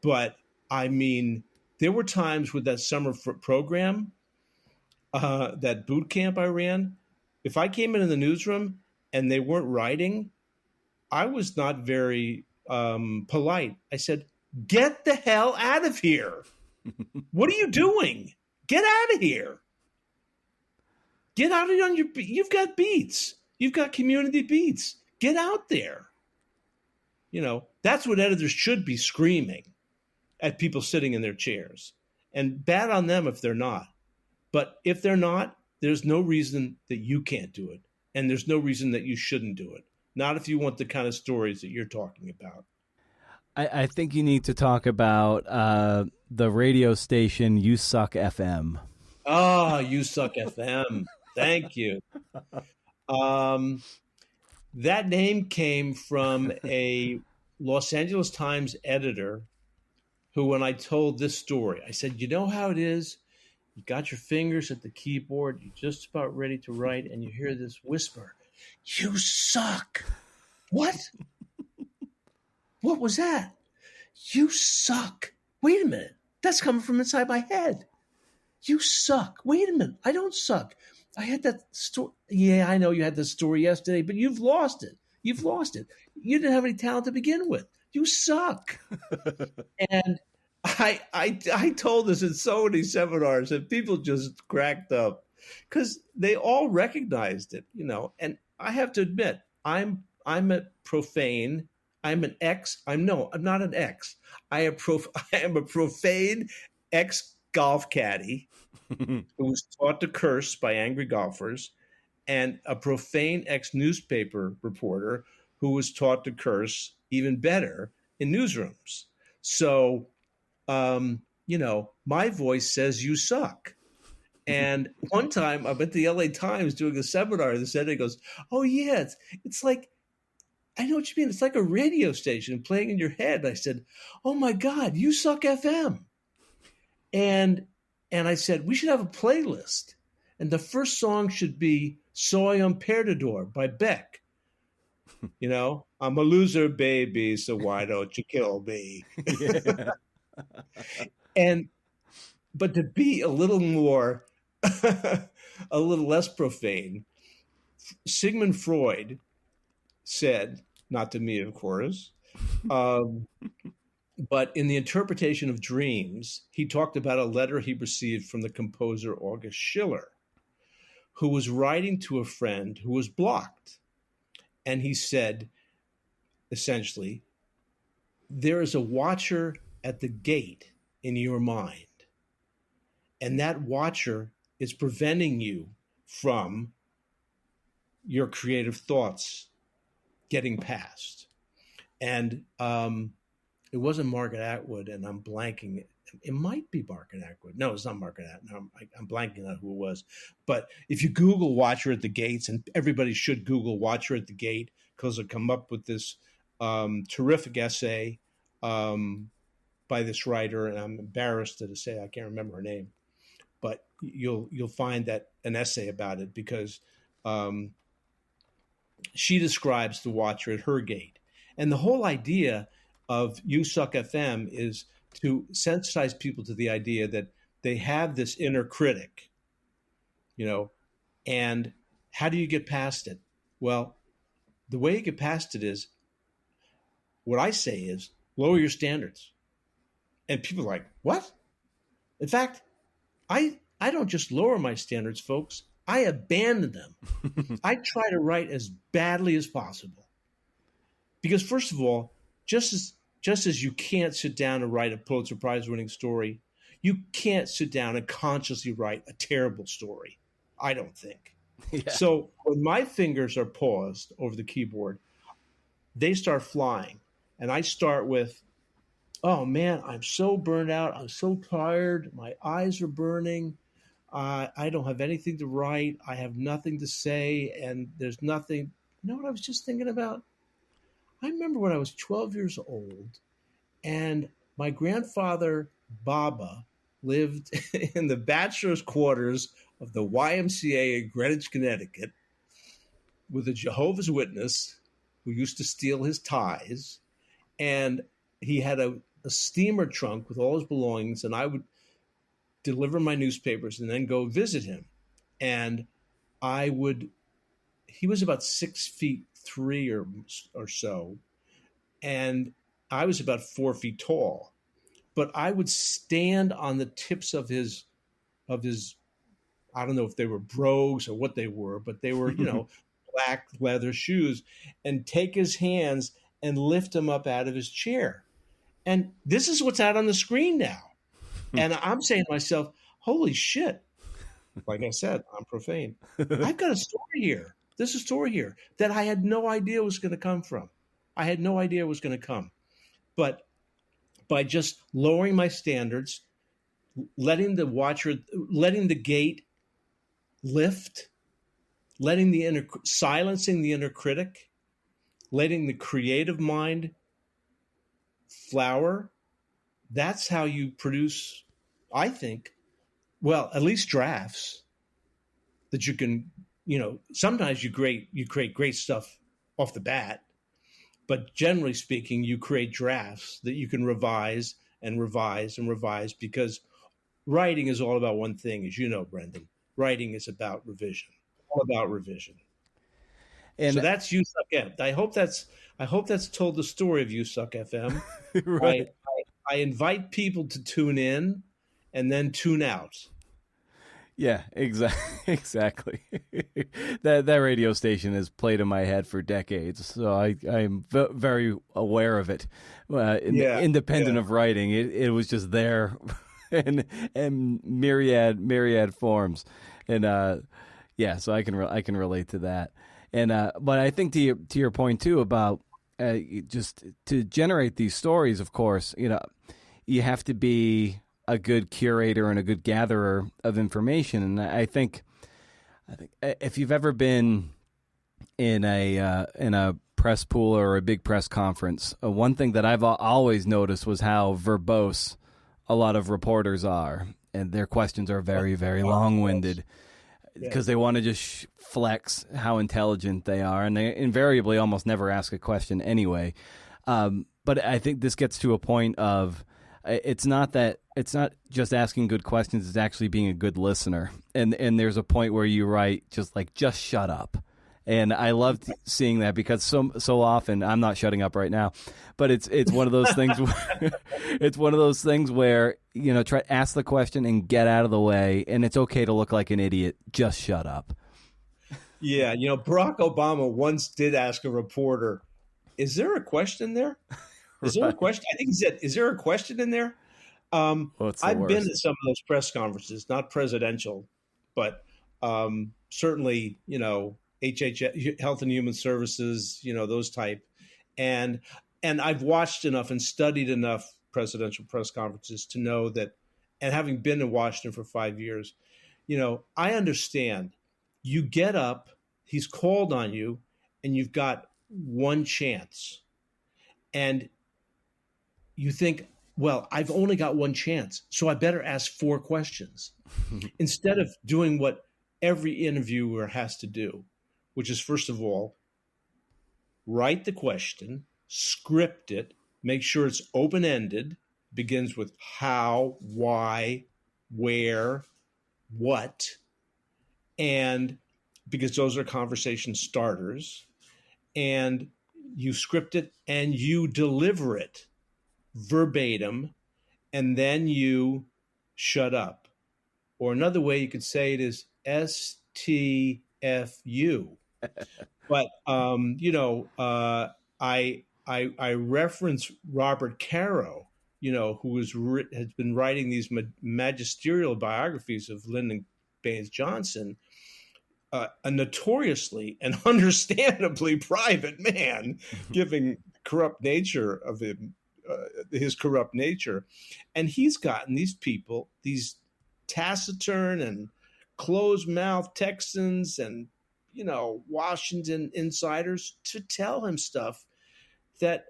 But I mean, there were times with that summer program, that boot camp I ran, if I came into the newsroom and they weren't writing, I was not very polite. I said, "Get the hell out of here. What are you doing? Get out of here. Get out on you've got beats. You've got community beats. Get out there." That's what editors should be screaming at people sitting in their chairs. And bad on them if they're not. But if they're not, there's no reason that you can't do it. And there's no reason that you shouldn't do it. Not if you want the kind of stories that you're talking about. I think you need to talk about the radio station You Suck FM. Oh, You Suck FM. Thank you. That name came from a Los Angeles Times editor who, when I told this story, I said, "You know how it is? You got your fingers at the keyboard, you're just about ready to write, and you hear this whisper, 'You suck.'" What? What was that? "You suck." Wait a minute. That's coming from inside my head. "You suck." Wait a minute. I don't suck. I had that story. Yeah, I know you had the story yesterday, but you've lost it. You've lost it. You didn't have any talent to begin with. You suck. And I told this in so many seminars, and people just cracked up because they all recognized it, And I have to admit, I'm a profane. I'm an ex. I'm not an ex. I am a profane ex golf caddy who was taught to curse by angry golfers, and a profane ex newspaper reporter who was taught to curse even better in newsrooms. So, my voice says "you suck." And one time I'm at the LA Times doing a seminar, and the editor goes, "Oh yeah, it's like, I know what you mean. It's like a radio station playing in your head." I said, "Oh my God, You Suck FM." And I said, "We should have a playlist. And the first song should be Soy un Perdedor by Beck. I'm a loser, baby, so why don't you kill me?" Yeah. But to be a little more, a little less profane, Sigmund Freud said, not to me, of course, but in the interpretation of dreams, he talked about a letter he received from the composer August Schiller, who was writing to a friend who was blocked. And he said, essentially, "There is a watcher at the gate in your mind, and that watcher is preventing you from your creative thoughts getting past." And it wasn't Margaret Atwood, and I'm blanking it. It might be Margaret Atwood. No, it's not Margaret Atwood. No, I'm blanking on who it was. But if you Google "Watcher at the Gates," and everybody should Google "Watcher at the Gate," because it'll come up with this terrific essay by this writer, and I'm embarrassed to say I can't remember her name, but you'll find that an essay about it, because she describes the watcher at her gate. And the whole idea of You Suck FM is to sensitize people to the idea that they have this inner critic, and how do you get past it? Well, the way you get past it is, what I say is, Lower your standards. And people are like, what? In fact, I don't just lower my standards, folks. I abandon them. I try to write as badly as possible. Because first of all, just as you can't sit down and write a Pulitzer Prize winning story, you can't sit down and consciously write a terrible story. I don't think. Yeah. So when my fingers are paused over the keyboard, they start flying. And I start with, oh man, I'm so burned out. I'm so tired. My eyes are burning. I don't have anything to write. I have nothing to say. And there's nothing. You know what I was just thinking about? I remember when I was 12 years old and my grandfather, Baba, lived in the bachelor's quarters of the YMCA in Greenwich, Connecticut, with a Jehovah's Witness who used to steal his ties. And he had a steamer trunk with all his belongings, and I would deliver my newspapers and then go visit him. And he was about 6'3" or so, and I was about 4 feet tall. But I would stand on the tips of his, I don't know if they were brogues or what they were, but they were, black leather shoes, and take his hands and lift him up out of his chair. And this is what's out on the screen now. And I'm saying to myself, holy shit. Like I said, I'm profane. I've got a story here. There's a story here that I had no idea was going to come from. I had no idea it was going to come. But by just lowering my standards, letting the gate lift, silencing the inner critic, letting the creative mind flower, that's how you produce, I think, well, at least drafts that you can, sometimes you create great stuff off the bat, but generally speaking, you create drafts that you can revise and revise and revise, because writing is all about one thing, as you know, Brendan. Writing is about revision, all about revision. And so that's You Suck FM. I hope that's told the story of You Suck FM. Right. I invite people to tune in and then tune out. Yeah, exactly. That radio station has played in my head for decades, so I'm very aware of it. Independent of writing, it was just there, in myriad forms, and so I can relate to that. And but I think to your point too about just to generate these stories, of course, you have to be a good curator and a good gatherer of information. And I think if you've ever been in a press pool or a big press conference, one thing that I've always noticed was how verbose a lot of reporters are, and their questions are very, very long-winded. Because they want to just flex how intelligent they are, and they invariably almost never ask a question anyway. But I think this gets to a point of it's not just asking good questions; it's actually being a good listener. And there's a point where you write just shut up. And I loved seeing that, because so often I'm not shutting up right now, but it's one of those things. It's one of those things where try to ask the question and get out of the way, and it's okay to look like an idiot. Just shut up. Yeah, Barack Obama once did ask a reporter, "Is there a question there? Is there a question?" I think he said, "Is there a question in there?" I've been to some of those press conferences, not presidential, but certainly Health and Human Services, those type. And I've watched enough and studied enough presidential press conferences to know that, and having been in Washington for 5 years, I understand. You get up, he's called on you, and you've got one chance. And you think, well, I've only got one chance, so I better ask 4 questions. Instead of doing what every interviewer has to do, which is, first of all, write the question, script it, make sure it's open-ended, begins with how, why, where, what, and because those are conversation starters, and you script it and you deliver it. verbatim, and then you shut up. Or another way you could say it is STFU. But I reference Robert Caro, who has been writing these magisterial biographies of Lyndon Baines Johnson, a notoriously and understandably private man, given corrupt nature of him, his corrupt nature, and he's gotten these people, these taciturn and closed-mouthed Texans and Washington insiders, to tell him stuff that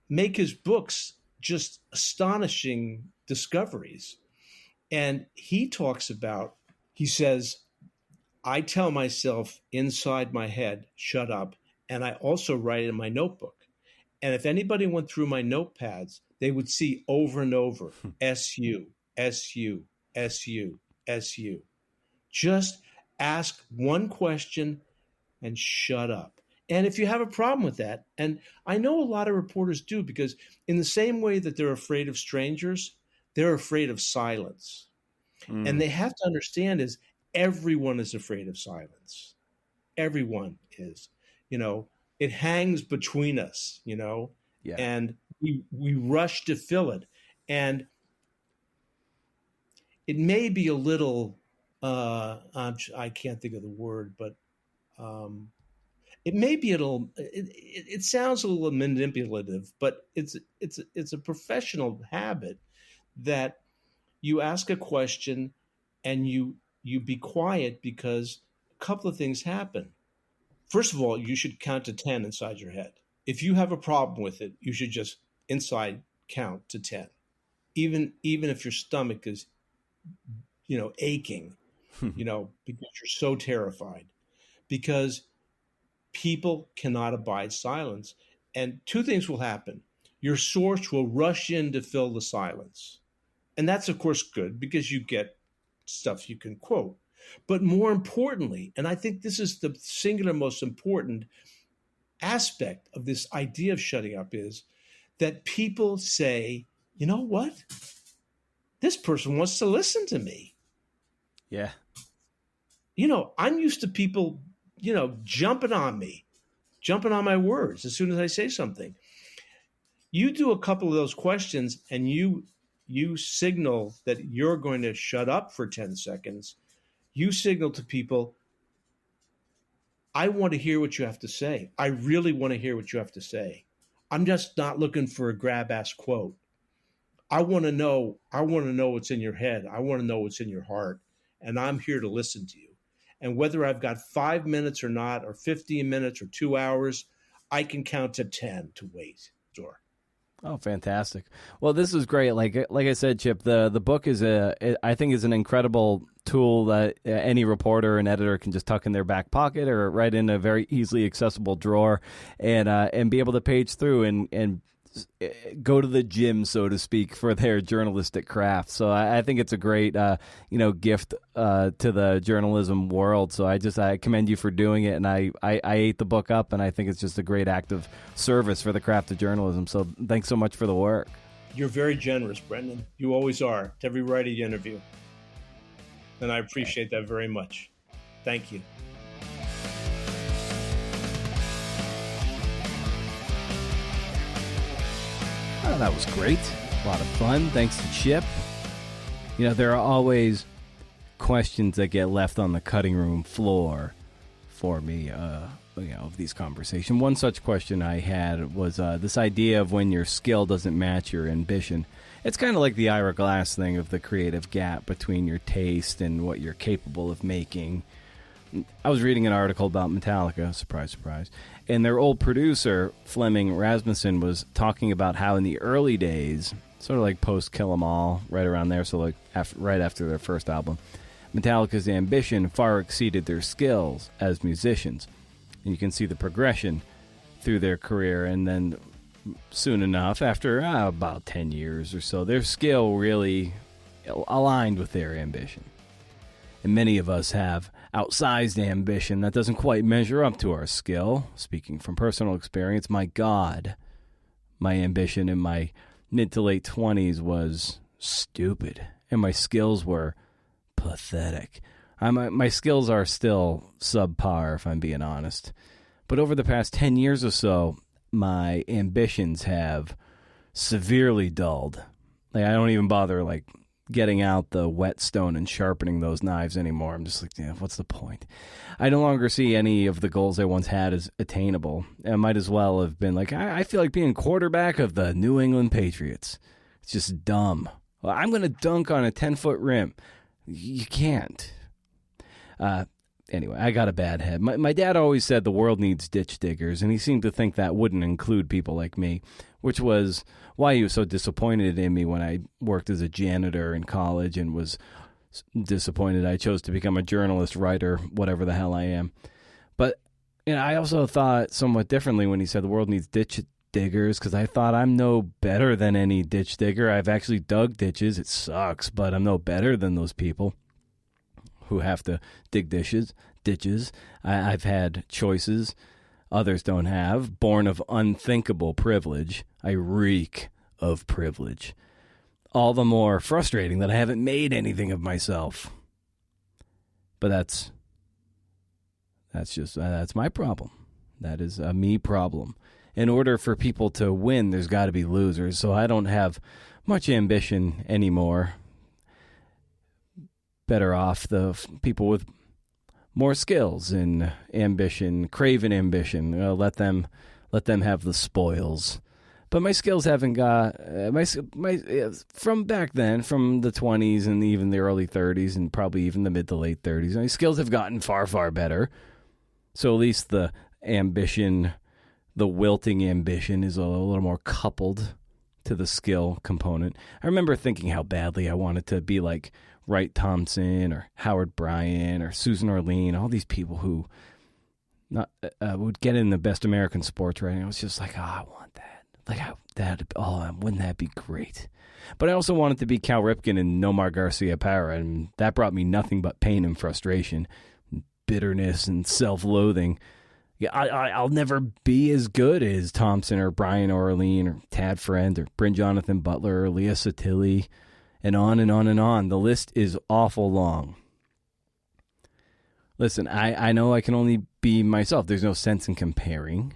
make his books just astonishing discoveries. And he says, I tell myself inside my head, shut up. And I also write it in my notebook. And if anybody went through my notepads, they would see over and over, SU, SU, SU, SU. Just ask one question and shut up. And if you have a problem with that, and I know a lot of reporters do, because in the same way that they're afraid of strangers, they're afraid of silence. And they have to understand is everyone is afraid of silence. Everyone is, it hangs between us, and we rush to fill it. And it may be a little, I can't think of the word, but it may be a little, it sounds a little manipulative, but it's a professional habit that you ask a question and you be quiet, because a couple of things happen. First of all, you should count to 10 inside your head. If you have a problem with it, you should just inside count to 10, even if your stomach is, aching, because you're so terrified, because people cannot abide silence. And two things will happen. Your source will rush in to fill the silence. And that's, of course, good, because you get stuff you can quote. But more importantly, and I think this is the singular most important aspect of this idea of shutting up, is that people say, you know what? This person wants to listen to me. Yeah. I'm used to people, jumping on me, jumping on my words as soon as I say something. You do a couple of those questions and you signal that you're going to shut up for 10 seconds. You signal to people, I want to hear what you have to say. I really want to hear what you have to say. I'm just not looking for a grab-ass quote. I want to know what's in your head. I want to know what's in your heart. And I'm here to listen to you. And whether I've got 5 minutes or not, or 15 minutes or 2 hours, I can count to 10 to wait. Sure. Oh, fantastic. Well, this is great. Like I said, Chip, the book I think is an incredible tool that any reporter and editor can just tuck in their back pocket or right in a very easily accessible drawer and be able to page through and go to the gym, so to speak, for their journalistic craft. So I think it's a great, gift to the journalism world. So I commend you for doing it. And I ate the book up, and I think it's just a great act of service for the craft of journalism. So thanks so much for the work. You're very generous, Brendan. You always are, to every writer you interview. And I appreciate that very much. Thank you. Oh, that was great. A lot of fun. Thanks to Chip. There are always questions that get left on the cutting room floor for me, of these conversations. One such question I had was this idea of when your skill doesn't match your ambition. It's kind of like the Ira Glass thing of the creative gap between your taste and what you're capable of making. I was reading an article about Metallica, surprise, surprise, and their old producer, Flemming Rasmussen, was talking about how in the early days, sort of like post-Kill 'Em All, right around there, so like right after their first album, Metallica's ambition far exceeded their skills as musicians. And you can see the progression through their career, and then soon enough, after about 10 years or so, their skill really aligned with their ambition. And many of us have outsized ambition that doesn't quite measure up to our skill. Speaking from personal experience, my God, my ambition and my mid to late 20s was stupid, and my skills were pathetic. My skills are still subpar, if I'm being honest. But over the past 10 years or so, my ambitions have severely dulled. Like, I don't even bother, like, getting out the whetstone and sharpening those knives anymore. I'm just like, yeah, what's the point? I no longer see any of the goals I once had as attainable. I might as well have been like, I feel like being quarterback of the New England Patriots. It's just dumb. Well, I'm going to dunk on a 10-foot rim. You can't. Anyway, I got a bad head. My dad always said the world needs ditch diggers, and he seemed to think that wouldn't include people like me, which was why he was so disappointed in me when I worked as a janitor in college and was disappointed I chose to become a journalist, writer, whatever the hell I am. But I also thought somewhat differently when he said the world needs ditch diggers, because I thought I'm no better than any ditch digger. I've actually dug ditches. It sucks, but I'm no better than those people who have to dig ditches. I've had choices others don't have, born of unthinkable privilege. I reek of privilege. All the more frustrating that I haven't made anything of myself. But that's my problem. That is a me problem. In order for people to win, there's got to be losers. So I don't have much ambition anymore. Better off the people with more skills and ambition, craven ambition. Let them have the spoils. But my skills haven't got from back then, from the 20s and even the early 30s and probably even the mid to late 30s. My skills have gotten far, far better. So at least the ambition, the wilting ambition, is a little more coupled to the skill component. I remember thinking how badly I wanted to be like Wright Thompson or Howard Bryant or Susan Orlean, all these people who would get in the best American sports writing. I was just like, I want that. Wouldn't that be great? But I also wanted to be Cal Ripken and Nomar Garcia-Parra, and that brought me nothing but pain and frustration, bitterness and self-loathing. Yeah, I'll never be as good as Thompson or Brian Orlean or Tad Friend or Bryn Jonathan Butler or Leah Satilli, and on and on and on. The list is awful long. Listen, I know I can only be myself. There's no sense in comparing.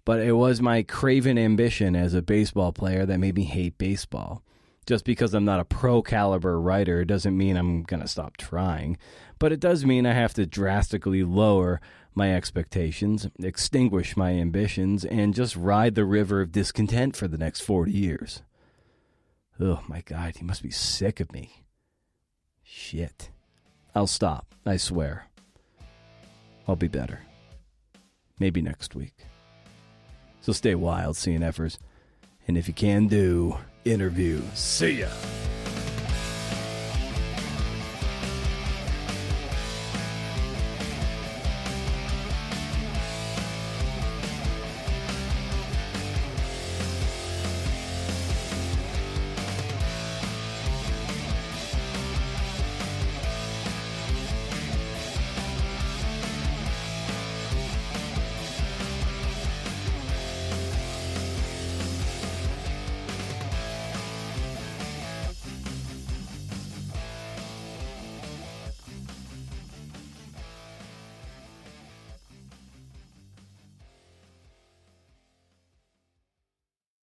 But it was my craven ambition as a baseball player that made me hate baseball. Just because I'm not a pro-caliber writer doesn't mean I'm going to stop trying. But it does mean I have to drastically lower my expectations, extinguish my ambitions, and just ride the river of discontent for the next 40 years. Oh, my God, he must be sick of me. Shit. I'll stop, I swear. I'll be better. Maybe next week. So stay wild, CNFers. And if you can do, interview. See ya.